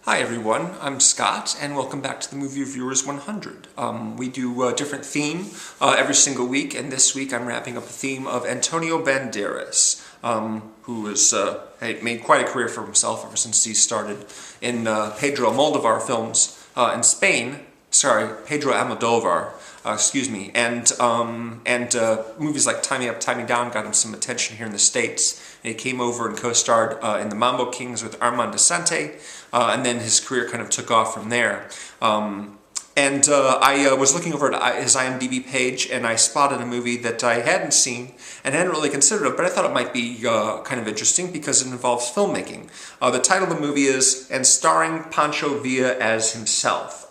Hi everyone, I'm Scott, and welcome back to the Movie Reviewers 100. We do a different theme every single week, and this week I'm wrapping up a theme of Antonio Banderas, who has made quite a career for himself ever since he started in Pedro Almodovar films in Spain. Sorry, Pedro Almodovar. Excuse me, and movies like Tie Me Up, Tie Me Down got him some attention here in the States. And he came over and co-starred in The Mambo Kings with Armand Desante, and then his career kind of took off from there. I was looking over at his IMDb page, and I spotted a movie that I hadn't seen and hadn't really considered it, but I thought it might be kind of interesting because it involves filmmaking. The title of the movie is "And Starring Pancho Villa as Himself."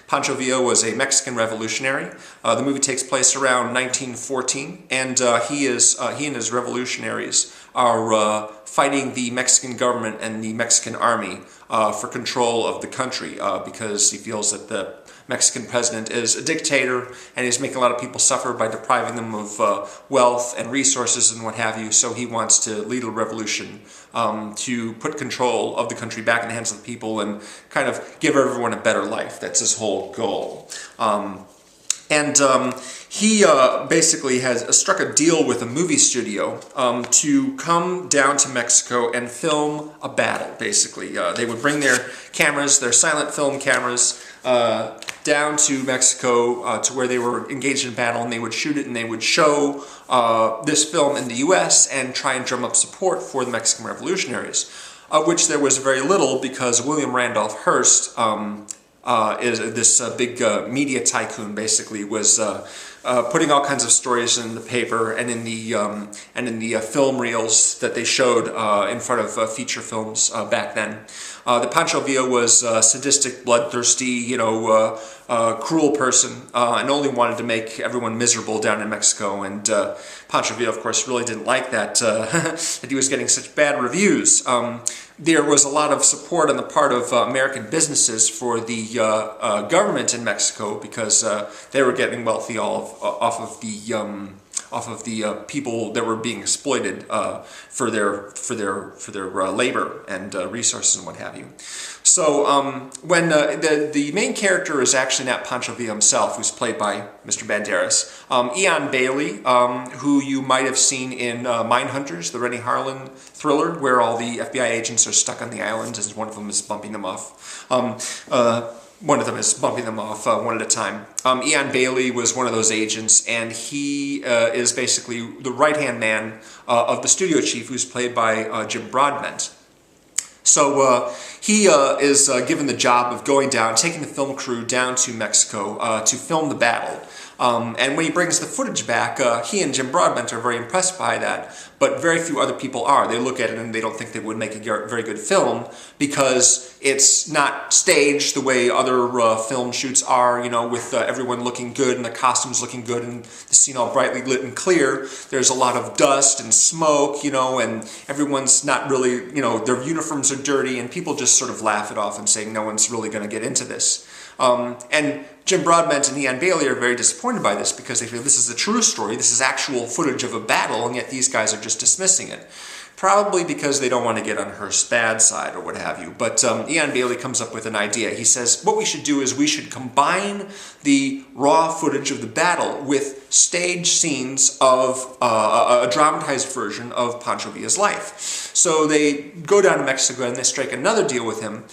Pancho Villa was a Mexican revolutionary. The movie takes place around 1914, and he and his revolutionaries are fighting the Mexican government and the Mexican army for control of the country because he feels that the Mexican president is a dictator and he's making a lot of people suffer by depriving them of wealth and resources and what have you. So he wants to lead a revolution to put control of the country back in the hands of the people and kind of give everyone a better life. That's his whole goal. He basically has struck a deal with a movie studio to come down to Mexico and film a battle, basically. They would bring their cameras, their silent film cameras, down to Mexico to where they were engaged in battle, and they would shoot it and they would show this film in the US and try and drum up support for the Mexican revolutionaries, of which there was very little because William Randolph Hearst is this big media tycoon, basically, was putting all kinds of stories in the paper and in the film reels that they showed in front of feature films back then. The Pancho Villa was a sadistic, bloodthirsty, cruel person, and only wanted to make everyone miserable down in Mexico. And Pancho Villa, of course, really didn't like that that he was getting such bad reviews. There was a lot of support on the part of American businesses for the government in Mexico because they were getting wealthy off of the people that were being exploited for their labor and resources and what have you. So when the main character is actually not Pancho Villa himself, who's played by Mr. Banderas, Eion Bailey, who you might have seen in Mindhunters, the Rennie Harlan thriller, where all the FBI agents are stuck on the island and one of them is bumping them off. One of them is bumping them off one at a time. Eion Bailey was one of those agents, and he is basically the right-hand man of the studio chief, who's played by Jim Broadbent. So he is given the job of going down, taking the film crew down to Mexico to film the battle. And when he brings the footage back, he and Jim Broadbent are very impressed by that, but very few other people are. They look at it and they don't think they would make a very good film because it's not staged the way other film shoots are, with everyone looking good and the costumes looking good and the scene all brightly lit and clear. There's a lot of dust and smoke, and everyone's not really, their uniforms are dirty, and people just sort of laugh it off and say no one's really going to get into this. And Jim Broadbent and Eion Bailey are very disappointed by this because they feel this is a true story, this is actual footage of a battle, and yet these guys are just dismissing it. Probably because they don't want to get on Hearst's bad side or what have you. But Eion Bailey comes up with an idea. He says, what we should do is we should combine the raw footage of the battle with stage scenes of a dramatized version of Pancho Villa's life. So they go down to Mexico and they strike another deal with him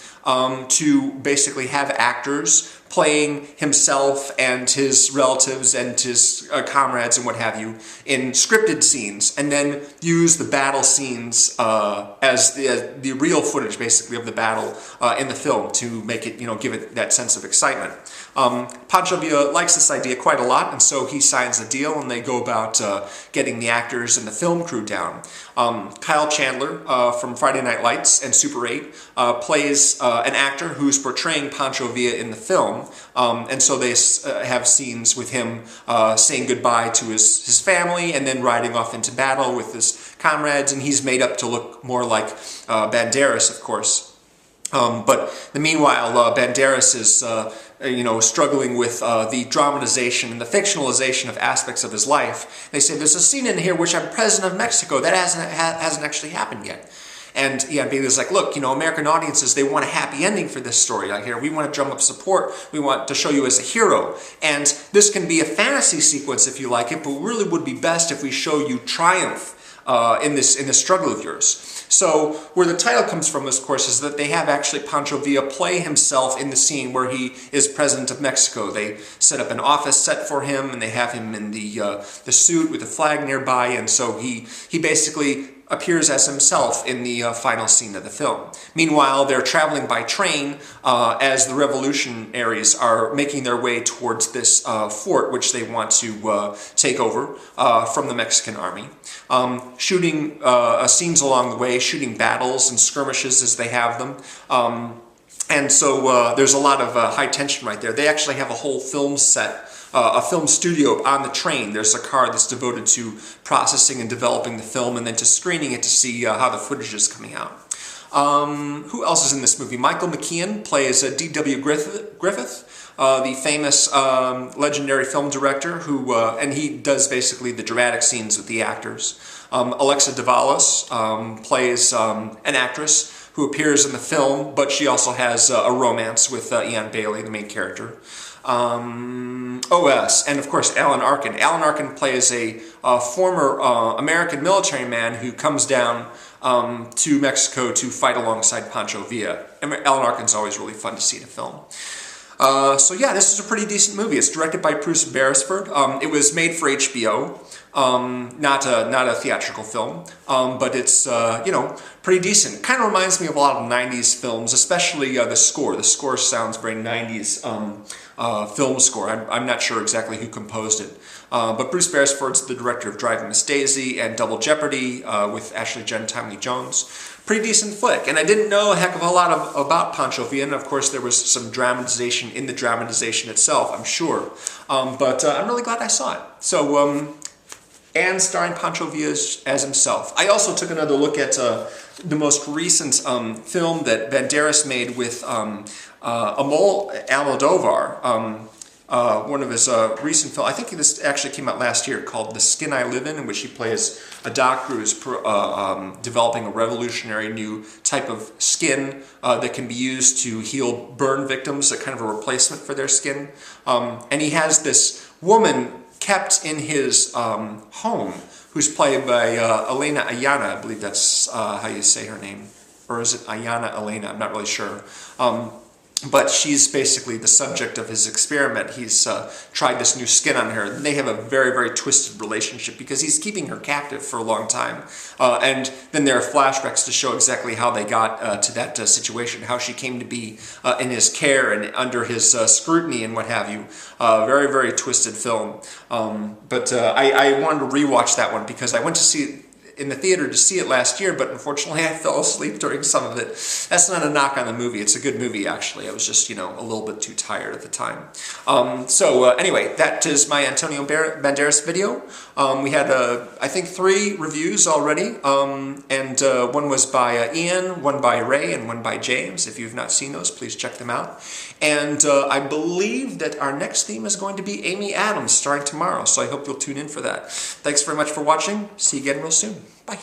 to basically have actors playing himself and his relatives and his comrades and what have you in scripted scenes, and then use the battle scenes as the real footage, basically, of the battle in the film to make it, give it that sense of excitement. Pancho Villa likes this idea quite a lot, and so he signs the deal, and they go about getting the actors and the film crew down. Kyle Chandler from Friday Night Lights and Super 8 plays an actor who's portraying Pancho Villa in the film, and so they have scenes with him saying goodbye to his family and then riding off into battle with his comrades, and he's made up to look more like Banderas, of course. But meanwhile, Banderas is struggling with the dramatization and the fictionalization of aspects of his life. They say, there's a scene in here which I'm president of Mexico. That hasn't actually happened yet. And Eion Bailey was like, look, you know, American audiences, they want a happy ending for this story. Like here, we want to drum up support. We want to show you as a hero. And this can be a fantasy sequence if you like it, but really would be best if we show you triumph in this struggle of yours. So where the title comes from, of course, is that they have actually Pancho Villa play himself in the scene where he is president of Mexico. They set up an office set for him, and they have him in the suit with the flag nearby, and so he basically appears as himself in the final scene of the film. Meanwhile, they're traveling by train as the revolutionaries are making their way towards this fort which they want to take over from the Mexican army. Shooting scenes along the way, shooting battles and skirmishes as they have them. And so there's a lot of high tension right there. They actually have a whole film set, a film studio on the train. There's a car that's devoted to processing and developing the film and then to screening it to see how the footage is coming out. Who else is in this movie? Michael McKean plays D.W. Griffith, the famous legendary film director who, and he does basically the dramatic scenes with the actors. Alexa Davalos plays an actress who appears in the film, but she also has a romance with Eion Bailey, the main character. OS, and of course Alan Arkin. Alan Arkin plays a former American military man who comes down to Mexico to fight alongside Pancho Villa. Alan Arkin's always really fun to see in a film. So yeah, this is a pretty decent movie. It's directed by Bruce Beresford. It was made for HBO, not a theatrical film, but it's you know, pretty decent. Kind of reminds me of a lot of 90s films, especially the score. The score sounds very 90s film score. I'm not sure exactly who composed it. But Bruce Beresford's the director of Driving Miss Daisy and Double Jeopardy with Ashley Judd and Tommy Lee Jones. Pretty decent flick. And I didn't know a heck of a lot about Pancho Villa, and of course there was some dramatization in the dramatization itself, I'm sure. But I'm really glad I saw it. So, and starring Pancho Villa as himself. I also took another look at the most recent film that Banderas made with Almodovar. One of his recent films, I think this actually came out last year, called The Skin I Live In which he plays a doctor who's developing a revolutionary new type of skin that can be used to heal burn victims, a kind of a replacement for their skin. And he has this woman kept in his home, who's played by Elena Ayana, I believe that's how you say her name. Or is it Ayana Elena? I'm not really sure. But she's basically the subject of his experiment. He's tried this new skin on her. And they have a very, very twisted relationship because he's keeping her captive for a long time. And then there are flashbacks to show exactly how they got to that situation, how she came to be in his care and under his scrutiny and what have you. Very, very twisted film. But I wanted to rewatch that one because I went to see it in the theater to see it last year, but unfortunately I fell asleep during some of it. That's not a knock on the movie. It's a good movie, actually. I was just, you know, a little bit too tired at the time. Anyway, that is my Antonio Banderas video. We had, I think, 3 reviews already, and one was by Ian, one by Ray, and one by James. If you've not seen those, please check them out. And I believe that our next theme is going to be Amy Adams, starring tomorrow, so I hope you'll tune in for that. Thanks very much for watching. See you again real soon. Bye.